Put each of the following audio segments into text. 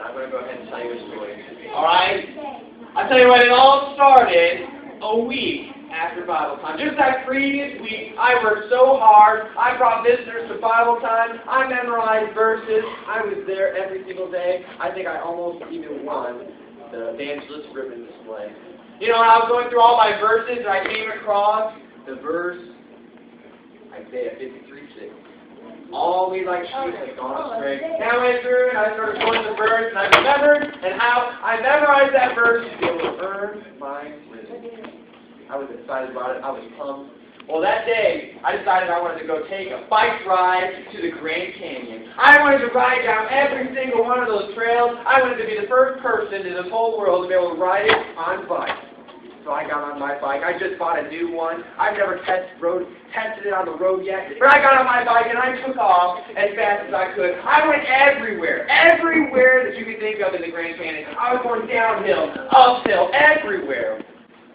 I'm going to go ahead and tell you a story. Alright? I'll tell you what, it all started a week after Bible time. Just that previous week, I worked so hard. I brought visitors to Bible time. I memorized verses. I was there every single day. I think I almost even won the evangelist ribbon display. You know, when I was going through all my verses, I came across the verse, Isaiah 53:6. All we like sheep have gone astray. And I went through and I started going the verse, and I remembered and how I memorized that verse to be able to earn my living. I was excited about it. I was pumped. Well, that day, I decided I wanted to go take a bike ride to the Grand Canyon. I wanted to ride down every single one of those trails. I wanted to be the first person in this whole world to be able to ride it on bike. So I got on my bike. I just bought a new one. I've never tested it on the road yet. But I got on my bike and I took off as fast as I could. I went everywhere. Everywhere that you could think of in the Grand Canyon. I was going downhill, uphill, everywhere.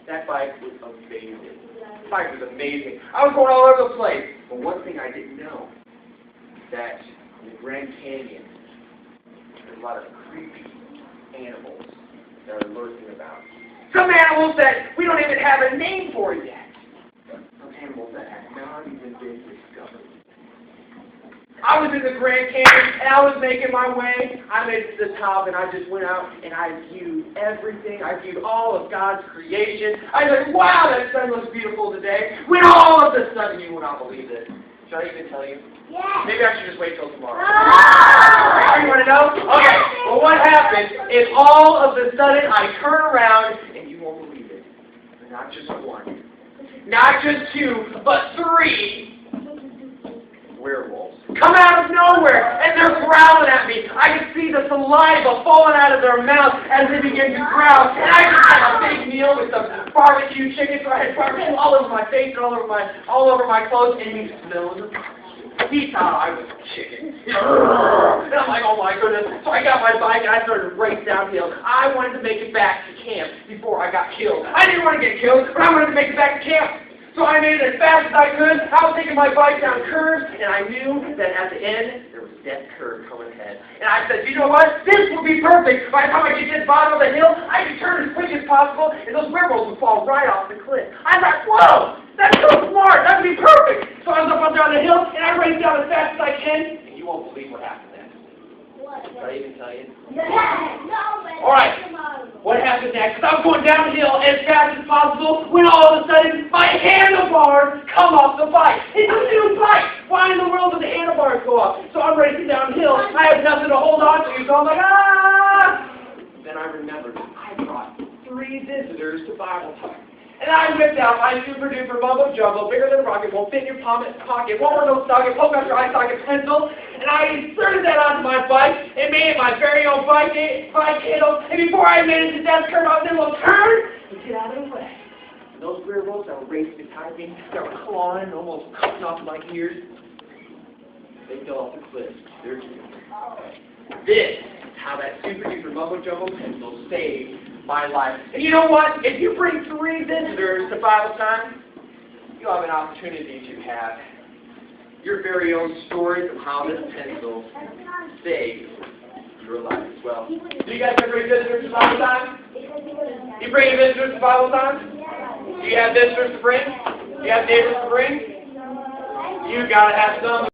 That bike was amazing. The bike was amazing. I was going all over the place. But one thing I didn't know, that in the Grand Canyon, there's a lot of creepy animals that are lurking about. Some animals that we don't even have a name for yet. Some animals that have not even been discovered. I was in the Grand Canyon, and I was making my way. I made it to the top, and I just went out, and I viewed everything. I viewed all of God's creation. I was like, wow, that sun looks beautiful today. When all of a sudden, you will not believe this. Should I even tell you? Yeah. Maybe I should just wait till tomorrow. You want to know? Okay. Well, what happened is all of a sudden I turn around, and you won't believe it. Not just one, not just two, but three werewolves come out of nowhere, and they're growling at me. I can see the saliva falling out of their mouth as they begin to growl. And I just had a big meal with some barbecue chicken, so I had barbecue all over my face and all over my clothes, and he smelled the barbecue. He thought I was chicken. And I'm like, oh my goodness. So I got my bike and I started to race downhill. I wanted to make it back to camp before I got killed. I didn't want to get killed, but I wanted to make it back to camp. So I made it as fast as I could. I was taking my bike down curves, and I knew that at the end, there was a death curve coming ahead. And I said, you know what? This will be perfect. By the time I get to the bottom of the hill, I can turn as quick as possible, and those werewolves would fall right off the cliff. I thought, whoa, that's so smart. That would be perfect. So I was up there on the hill, and I raced down as fast as I can, and you won't believe what happened next. Should I even tell you? All right. What happened next? I was going downhill as fast as possible when all of a sudden my handlebars come off the bike. It's a new bike. Why in the world did the handlebars go off? So I'm racing downhill. I have nothing to hold on to, so I'm like, ah! Then I remembered I brought 3 visitors to Bible time. And I whipped out my super duper mumbo jumbo, bigger than a rocket, won't fit in your pocket, won't wear no socket, poke out your eye socket pencil, and I inserted that onto my bike and made it my very own bike handle. And before I made it to death curve, I was able to turn and get out of the way. And those werewolves that were racing behind me, that were clawing, almost cutting off my ears, they fell off the cliff. They're dead. This is how that super duper mumbo jumbo pencil saved my life. And you know what? If you bring 3 visitors to Bible time, you'll have an opportunity to have your very own stories of how this pencil saved your life as well. Do you guys ever bring visitors to Bible time? You bring visitors to Bible time? Do you have visitors to bring? Do you have neighbors to bring? You gotta have some.